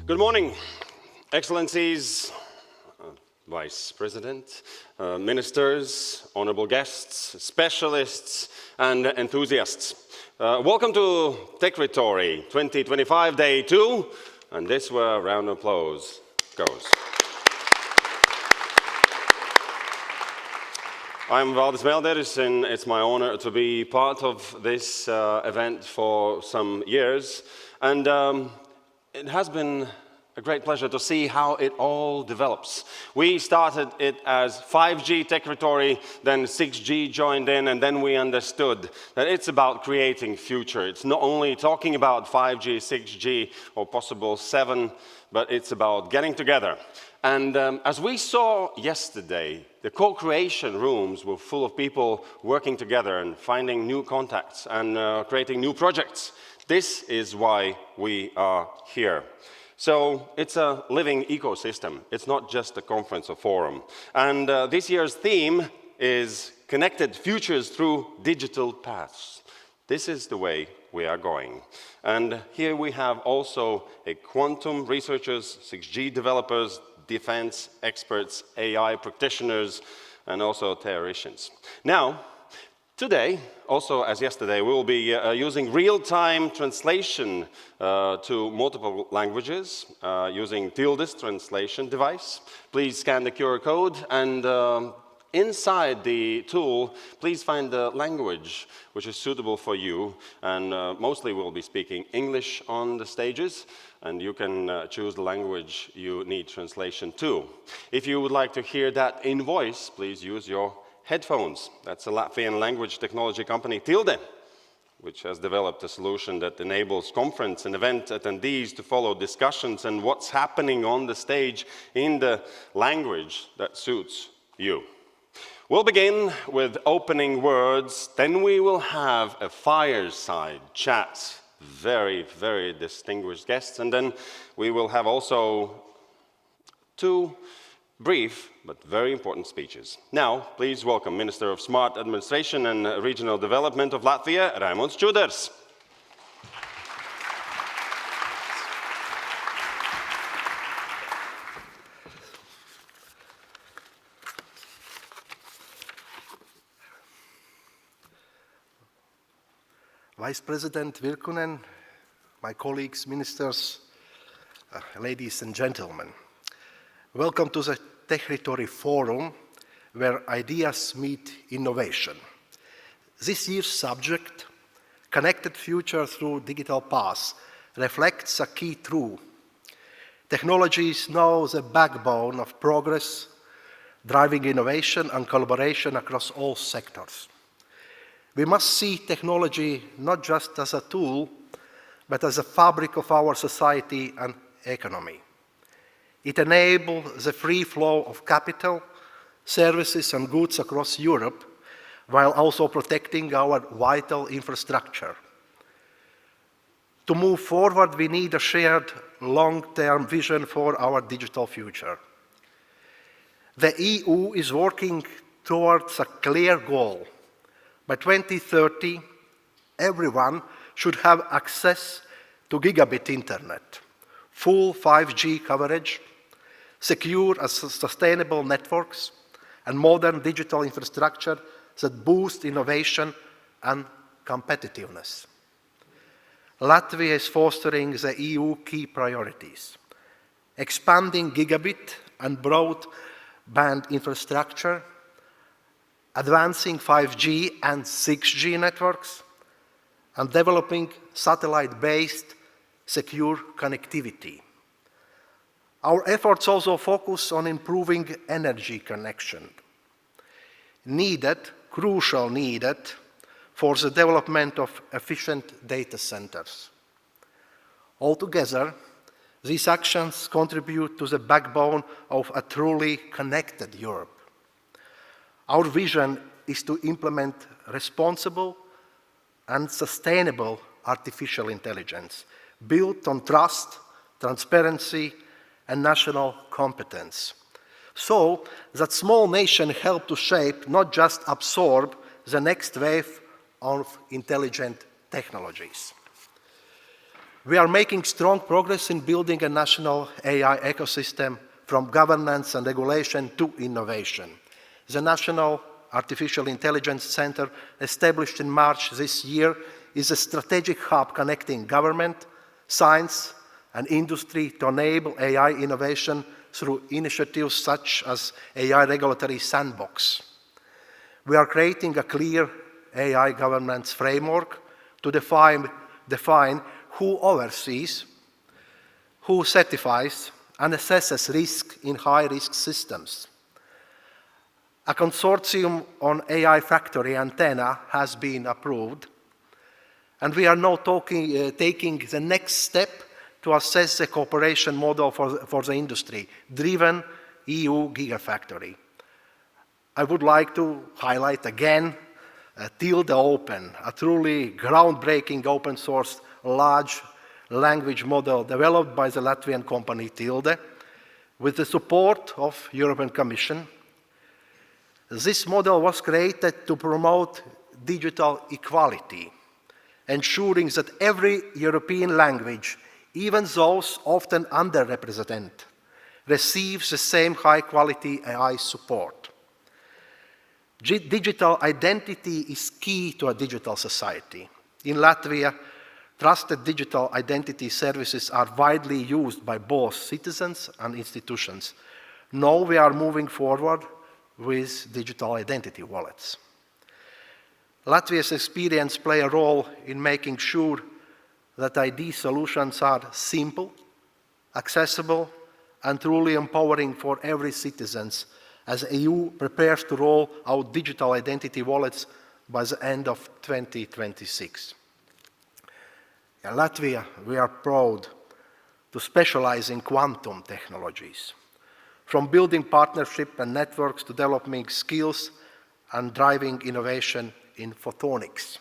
Good morning, Excellencies, Vice President, Ministers, honorable guests, specialists, and enthusiasts. Welcome to Techritory 2025 Day 2, and this is where a round of applause goes. I'm Valdis Melders, and it's my honor to be part of this event for some years. And it has been a great pleasure to see how it all develops. We started it as 5G Techritory, then 6G joined in, and then we understood that it's about creating future. It's not only talking about 5G, 6G, or possible 7, but it's about getting together. And as we saw yesterday, the co-creation rooms were full of people working together and finding new contacts and creating new projects. This is why we are here. So it's a living ecosystem. It's not just a conference or forum. And this year's theme is Connected Futures Through Digital Paths. This is the way we are going. And here we have also a quantum researchers, 6G developers, defense experts, AI practitioners, and also theoreticians. Now, today, also as yesterday, we will be using real-time translation to multiple languages using Tildes translation device. Please scan the QR code, and inside the tool, please find the language which is suitable for you. And mostly we'll be speaking English on the stages, and you can choose the language you need translation to. If you would like to hear that in voice, please use your headphones. That's a Latvian language technology company, Tilde, which has developed a solution that enables conference and event attendees to follow discussions and what's happening on the stage in the language that suits you. We'll begin with opening words, then we will have a fireside chat. Very, very distinguished guests, and then we will have also two brief but very important speeches. Now, please welcome Minister of Smart Administration and Regional Development of Latvia, Raimonds Čudars. Vice President Virkkunen, my colleagues, ministers, ladies and gentlemen. Welcome to the Techritory Forum, where ideas meet innovation. This year's subject, Connected Future Through Digital Paths, reflects a key truth. Technology is now the backbone of progress, driving innovation and collaboration across all sectors. We must see technology not just as a tool, but as a fabric of our society and economy. It enables the free flow of capital, services, and goods across Europe, while also protecting our vital infrastructure. To move forward, we need a shared long-term vision for our digital future. The EU is working towards a clear goal. By 2030, everyone should have access to gigabit internet, full 5G coverage, secure and sustainable networks, and modern digital infrastructure that boost innovation and competitiveness. Latvia is fostering the EU key priorities, expanding gigabit and broadband infrastructure, advancing 5G and 6G networks, and developing satellite-based secure connectivity. Our efforts also focus on improving energy connection, crucial needed for the development of efficient data centers. Altogether, these actions contribute to the backbone of a truly connected Europe. Our vision is to implement responsible and sustainable artificial intelligence, built on trust, transparency, and national competence, so that small nations help to shape, not just absorb, the next wave of intelligent technologies. We are making strong progress in building a national AI ecosystem from governance and regulation to innovation. The National Artificial Intelligence Center, established in March this year, is a strategic hub connecting government, science, and industry to enable AI innovation through initiatives such as AI Regulatory Sandbox. We are creating a clear AI governance framework to define who oversees, who certifies, and assesses risk in high-risk systems. A consortium on AI factory antenna has been approved, and we are now taking the next step to assess the cooperation model for the industry, driven EU Gigafactory. I would like to highlight again Tilde Open, a truly groundbreaking open source large language model developed by the Latvian company Tilde with the support of European Commission. This model was created to promote digital equality, ensuring that every European language, even those often underrepresented, receives the same high-quality AI support. Digital identity is key to a digital society. In Latvia, trusted digital identity services are widely used by both citizens and institutions. Now we are moving forward with digital identity wallets. Latvia's experience plays a role in making sure that ID solutions are simple, accessible, and truly empowering for every citizen as the EU prepares to roll out digital identity wallets by the end of 2026. In Latvia, we are proud to specialize in quantum technologies, from building partnerships and networks to developing skills and driving innovation in photonics.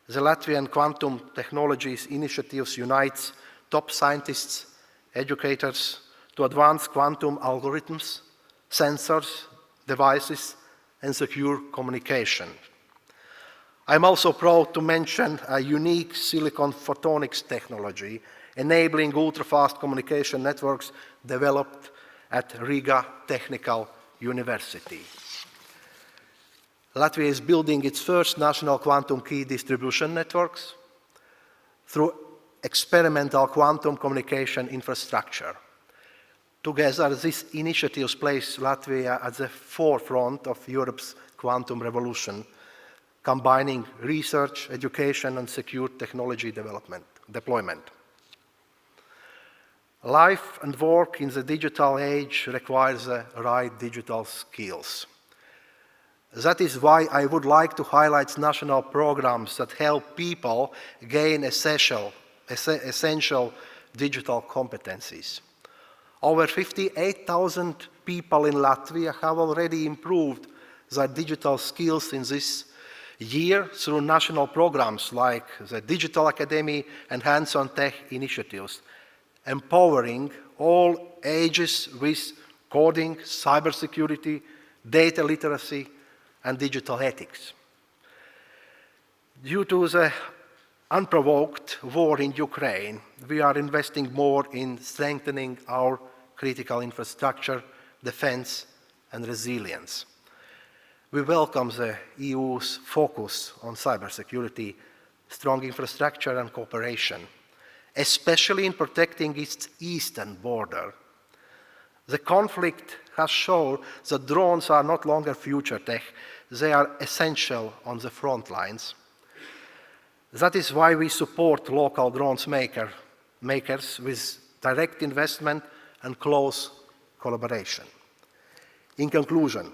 The Latvian Quantum Technologies Initiative unites top scientists, educators to advance quantum algorithms, sensors, devices, and secure communication. I'm also proud to mention a unique silicon photonics technology enabling ultra-fast communication networks developed at Riga Technical University. Latvia is building its first national quantum key distribution networks through experimental quantum communication infrastructure. Together, these initiatives place Latvia at the forefront of Europe's quantum revolution, combining research, education, and secure technology deployment. Life and work in the digital age requires the right digital skills. That is why I would like to highlight national programs that help people gain essential digital competencies. Over 58,000 people in Latvia have already improved their digital skills in this year through national programs like the Digital Academy and Hands-on Tech initiatives, empowering all ages with coding, cybersecurity, data literacy, and digital ethics. Due to the unprovoked war in Ukraine, we are investing more in strengthening our critical infrastructure, defense, and resilience. We welcome the EU's focus on cybersecurity, strong infrastructure, and cooperation, especially in protecting its eastern border. The conflict has shown that drones are no longer future tech, they are essential on the front lines. That is why we support local drones makers with direct investment and close collaboration. In conclusion,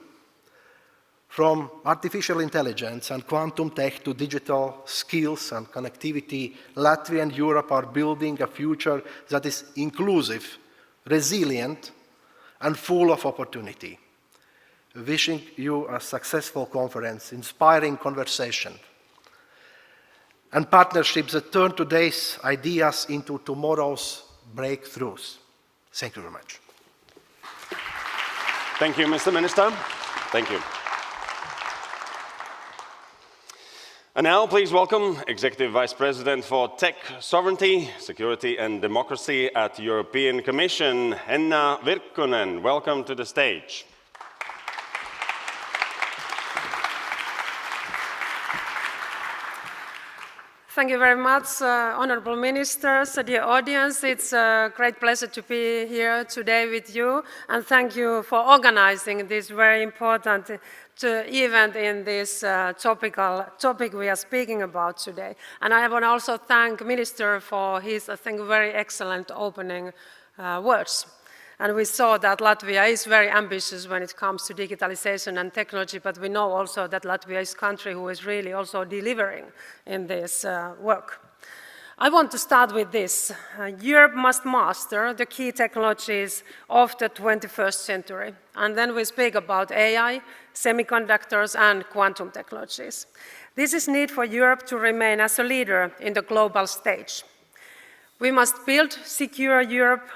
from artificial intelligence and quantum tech to digital skills and connectivity, Latvia and Europe are building a future that is inclusive, resilient, and full of opportunity. Wishing you a successful conference, inspiring conversation, and partnerships that turn today's ideas into tomorrow's breakthroughs. Thank you very much. Thank you, Mr. Minister. Thank you. And now, please welcome Executive Vice President for Tech Sovereignty, Security and Democracy at the European Commission, Henna Virkkunen. Welcome to the stage. Thank you very much, honorable ministers, dear audience. It's a great pleasure to be here today with you, and thank you for organizing this very important event in this topic we are speaking about today. And I want to also thank Minister for his, I think, very excellent opening words. And we saw that Latvia is very ambitious when it comes to digitalization and technology, but we know also that Latvia is a country who is really also delivering in this work. I want to start with this. Europe must master the key technologies of the 21st century. And then we speak about AI, semiconductors, and quantum technologies. This is needed for Europe to remain as a leader in the global stage. We must build secure Europe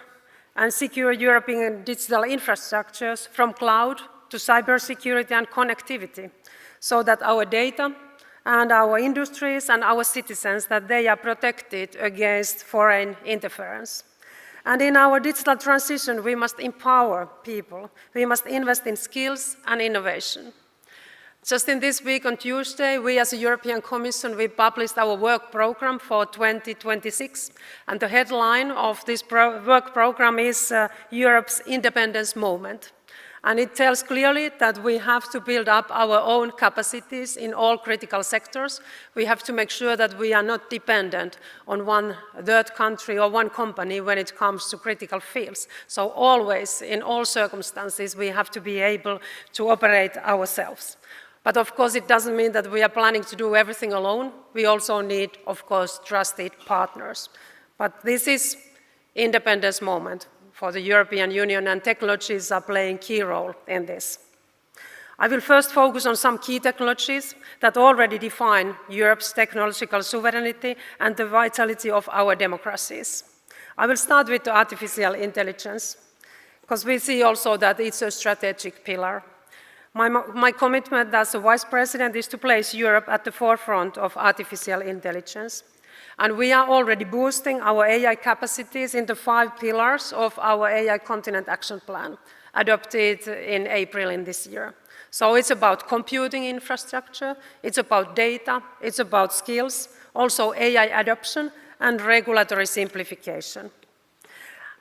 and secure European digital infrastructures from cloud to cybersecurity and connectivity, so that our data and our industries and our citizens, that they are protected against foreign interference. And in our digital transition, we must empower people. We must invest in skills and innovation. Just in this week on Tuesday, we as a European Commission, we published our work program for 2026. And the headline of this work program is Europe's Independence Moment. And it tells clearly that we have to build up our own capacities in all critical sectors. We have to make sure that we are not dependent on one third country or one company when it comes to critical fields. So always, in all circumstances, we have to be able to operate ourselves. But of course, it doesn't mean that we are planning to do everything alone. We also need, of course, trusted partners. But this is independence moment for the European Union, and technologies are playing a key role in this. I will first focus on some key technologies that already define Europe's technological sovereignty and the vitality of our democracies. I will start with the artificial intelligence, because we see also that it's a strategic pillar. My commitment as a Vice President is to place Europe at the forefront of artificial intelligence. And we are already boosting our AI capacities in the 5 pillars of our AI Continent Action Plan, adopted in April in this year. So it's about computing infrastructure, it's about data, it's about skills, also AI adoption and regulatory simplification.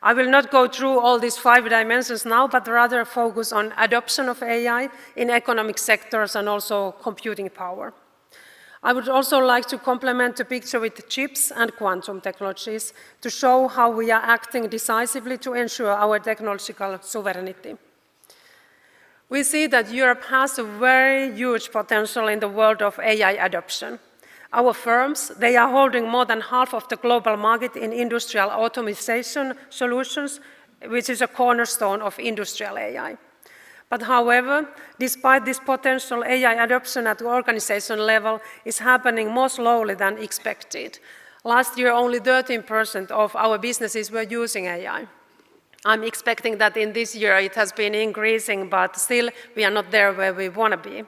I will not go through all these 5 dimensions now, but rather focus on adoption of AI in economic sectors and also computing power. I would also like to complement the picture with chips and quantum technologies to show how we are acting decisively to ensure our technological sovereignty. We see that Europe has a very huge potential in the world of AI adoption. Our firms, they are holding more than half of the global market in industrial automation solutions, which is a cornerstone of industrial AI. But however, despite this potential, AI adoption at the organization level is happening more slowly than expected. Last year, only 13% of our businesses were using AI. I'm expecting that in this year it has been increasing, but still we are not there where we want to be.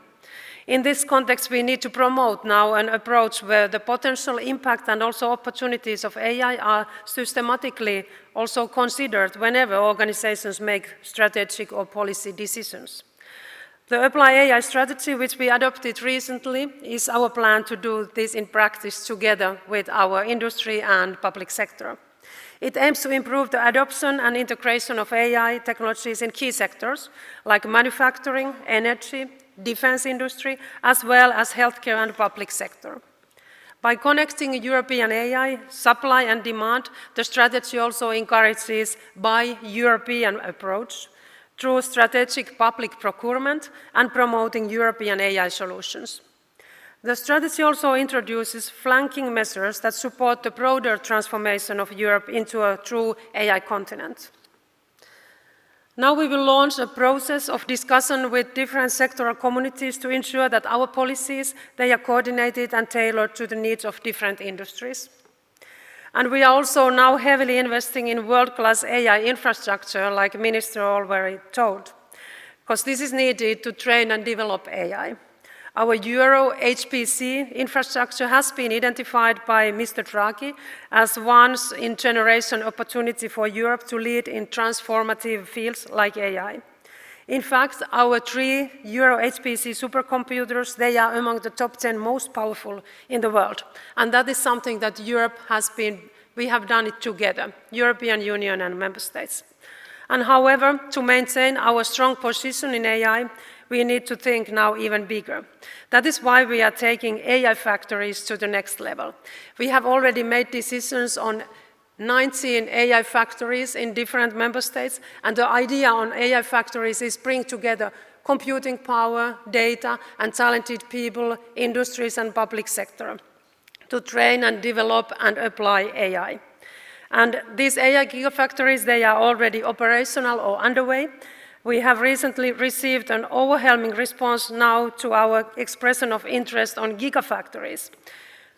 In this context, we need to promote now an approach where the potential impact and also opportunities of AI are systematically also considered whenever organizations make strategic or policy decisions. The Apply AI strategy, which we adopted recently, is our plan to do this in practice together with our industry and public sector. It aims to improve the adoption and integration of AI technologies in key sectors like manufacturing, energy, defense industry, as well as healthcare and public sector. By connecting European AI, supply and demand, the strategy also encourages by European approach through strategic public procurement and promoting European AI solutions. The strategy also introduces flanking measures that support the broader transformation of Europe into a true AI continent. Now we will launch a process of discussion with different sectoral communities to ensure that our policies, they are coordinated and tailored to the needs of different industries. And we are also now heavily investing in world-class AI infrastructure, like the Minister already told, because this is needed to train and develop AI. Our Euro HPC infrastructure has been identified by Mr. Draghi as once-in-generation opportunity for Europe to lead in transformative fields like AI. In fact, our 3 Euro HPC supercomputers, they are among the top 10 most powerful in the world. And that is something that we have done it together, European Union and member states. And however, to maintain our strong position in AI, we need to think now even bigger. That is why we are taking AI factories to the next level. We have already made decisions on 19 AI factories in different member states, and the idea on AI factories is bring together computing power, data, and talented people, industries, and public sector to train and develop and apply AI. And these AI gigafactories, they are already operational or underway. We have recently received an overwhelming response now to our expression of interest on gigafactories,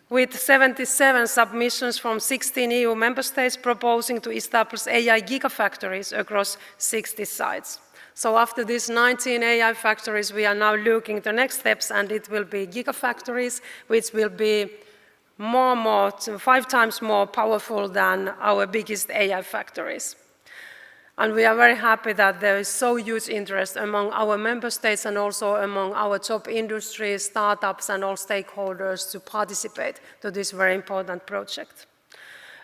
with 77 submissions from 16 EU member states proposing to establish AI gigafactories across 60 sites. So after these 19 AI factories, we are now looking at the next steps, and it will be gigafactories, which will be 5 times more powerful than our biggest AI factories. And we are very happy that there is so huge interest among our member states and also among our top industries, startups, and all stakeholders to participate to this very important project.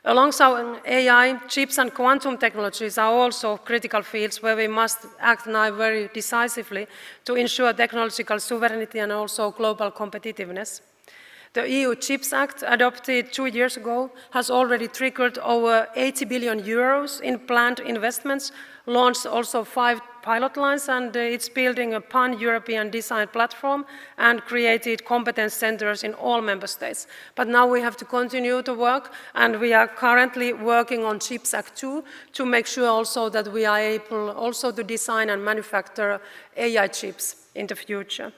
Alongside AI, chips and quantum technologies are also critical fields where we must act now very decisively to ensure technological sovereignty and also global competitiveness. The EU CHIPS Act, adopted 2 years ago, has already triggered over 80 billion euros in planned investments, launched also 5 pilot lines, and it's building a pan-European design platform and created competence centers in all member states. But now we have to continue to work, and we are currently working on CHIPS Act 2 to make sure also that we are able also to design and manufacture AI chips in the future.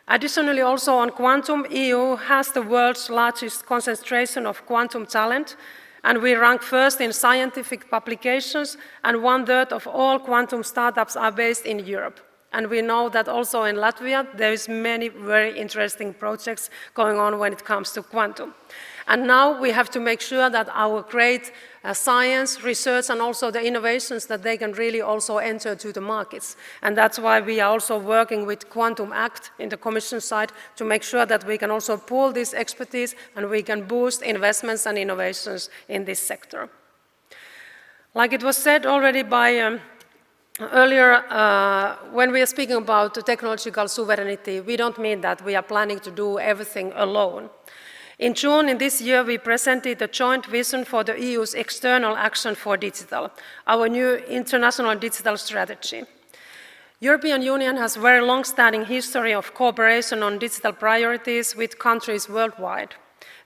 Additionally, also on quantum, EU has the world's largest concentration of quantum talent, and we rank first in scientific publications, and 1/3 of all quantum startups are based in Europe. And we know that also in Latvia, there is many very interesting projects going on when it comes to quantum. And now we have to make sure that our great science, research, and also the innovations that they can really also enter to the markets. And that's why we are also working with Quantum Act in the Commission side to make sure that we can also pool this expertise and we can boost investments and innovations in this sector. Like it was said already by earlier, when we are speaking about the technological sovereignty, we don't mean that we are planning to do everything alone. In June in this year, we presented a joint vision for the EU's external action for digital, our new international digital strategy. European Union has a very long-standing history of cooperation on digital priorities with countries worldwide.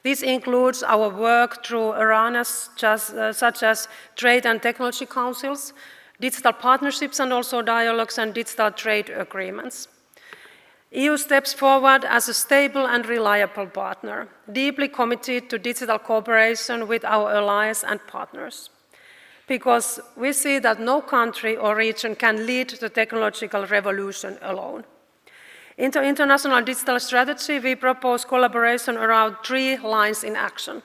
This includes our work through arenas such as trade and technology councils, digital partnerships, and also dialogues and digital trade agreements. EU steps forward as a stable and reliable partner, deeply committed to digital cooperation with our allies and partners, because we see that no country or region can lead the technological revolution alone. In the international digital strategy, we propose collaboration around 3 lines in action.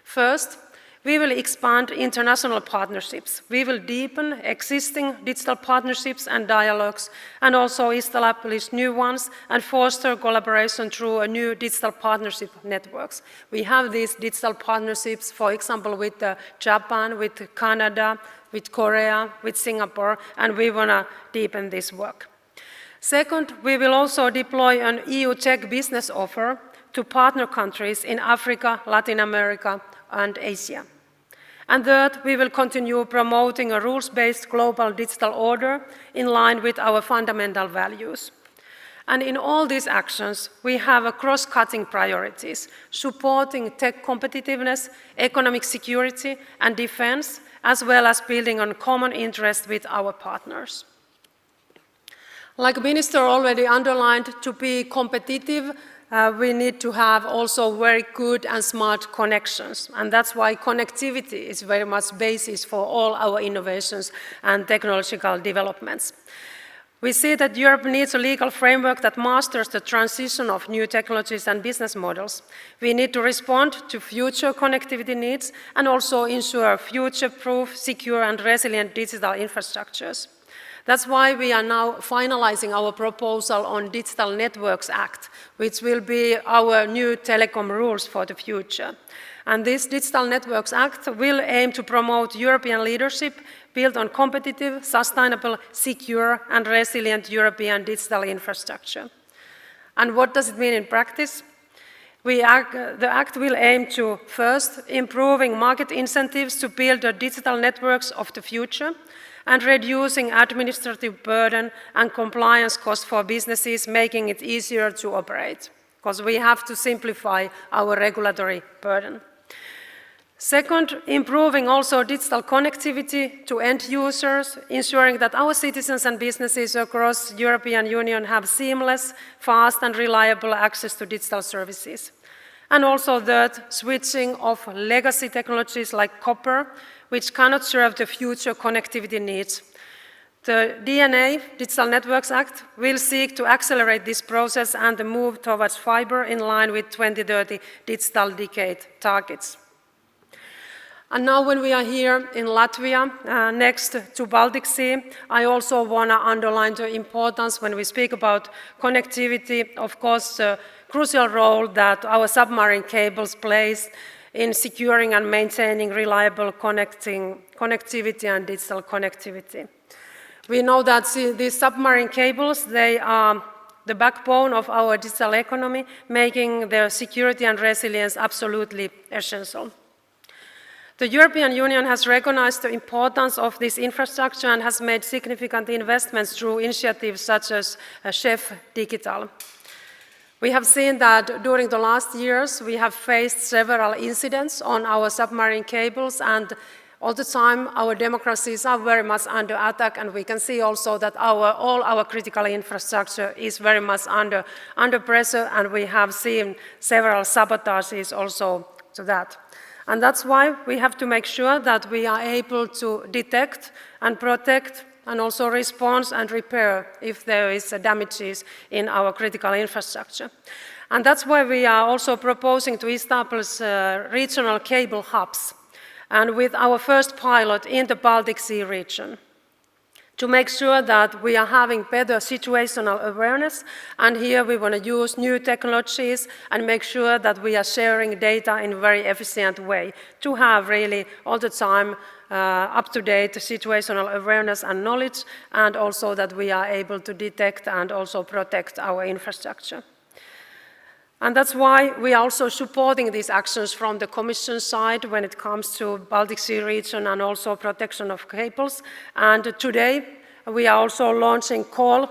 First, we will expand international partnerships. We will deepen existing digital partnerships and dialogues, and also establish new ones and foster collaboration through a new digital partnership networks. We have these digital partnerships, for example, with Japan, with Canada, with Korea, with Singapore, and we want to deepen this work. Second, we will also deploy an EU tech business offer to partner countries in Africa, Latin America, and Asia. And third, we will continue promoting a rules-based global digital order in line with our fundamental values. And in all these actions, we have a cross-cutting priorities, supporting tech competitiveness, economic security, and defense, as well as building on common interest with our partners. Like the Minister already underlined, to be competitive, we need to have also very good and smart connections. And that's why connectivity is very much basis for all our innovations and technological developments. We see that Europe needs a legal framework that masters the transition of new technologies and business models. We need to respond to future connectivity needs and also ensure future-proof, secure and resilient digital infrastructures. That's why we are now finalizing our proposal on Digital Networks Act, which will be our new telecom rules for the future. And this Digital Networks Act will aim to promote European leadership built on competitive, sustainable, secure and resilient European digital infrastructure. And what does it mean in practice? The Act will aim to, first, improving market incentives to build the digital networks of the future and reducing administrative burden and compliance costs for businesses, making it easier to operate, because we have to simplify our regulatory burden. Second, improving also digital connectivity to end users, ensuring that our citizens and businesses across the European Union have seamless, fast and reliable access to digital services. And also third, switching of legacy technologies like copper, which cannot serve the future connectivity needs. The DNA, Digital Networks Act, will seek to accelerate this process and the move towards fiber in line with 2030 Digital Decade targets. And now when we are here in Latvia, next to Baltic Sea, I also want to underline the importance when we speak about connectivity, of course, the crucial role that our submarine cables plays in securing and maintaining reliable connectivity and digital connectivity. We know that these submarine cables, they are the backbone of our digital economy, making their security and resilience absolutely essential. The European Union has recognized the importance of this infrastructure and has made significant investments through initiatives such as CEF Digital. We have seen that during the last years, we have faced several incidents on our submarine cables, and all the time our democracies are very much under attack, and we can see also that all our critical infrastructure is very much under pressure, and we have seen several sabotages also to that. And that's why we have to make sure that we are able to detect and protect and also respond and repair if there is damages in our critical infrastructure. And that's why we are also proposing to establish regional cable hubs, and with our first pilot in the Baltic Sea region, to make sure that we are having better situational awareness. And here we want to use new technologies and make sure that we are sharing data in a very efficient way to have really all the time up-to-date situational awareness and knowledge, and also that we are able to detect and also protect our infrastructure. And that's why we are also supporting these actions from the Commission side when it comes to Baltic Sea region and also protection of cables. And today we are also launching a call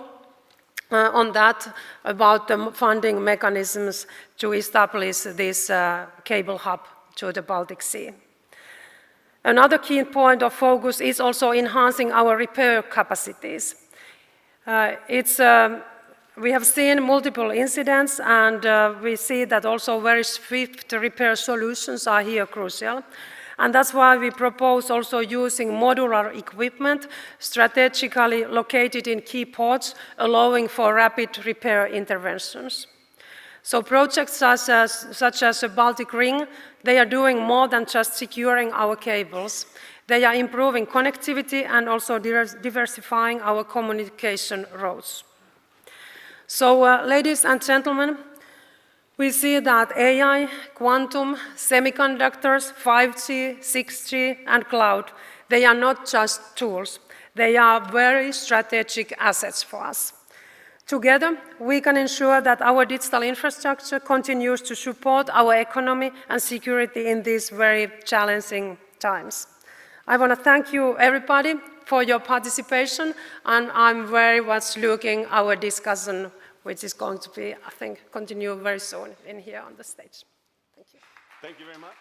on that about the funding mechanisms to establish this cable hub to the Baltic Sea. Another key point of focus is also enhancing our repair capacities. We have seen multiple incidents, and we see that also very swift repair solutions are here crucial. And that's why we propose also using modular equipment strategically located in key ports, allowing for rapid repair interventions. So projects such as the Baltic Ring, they are doing more than just securing our cables. They are improving connectivity and also diversifying our communication routes. So, ladies and gentlemen, we see that AI, quantum, semiconductors, 5G, 6G, and cloud, they are not just tools. They are very strategic assets for us. Together, we can ensure that our digital infrastructure continues to support our economy and security in these very challenging times. I want to thank you, everybody, for your participation, and I'm very much looking at our discussion, which is going to be, I think, continue very soon in here on the stage. Thank you. Thank you very much.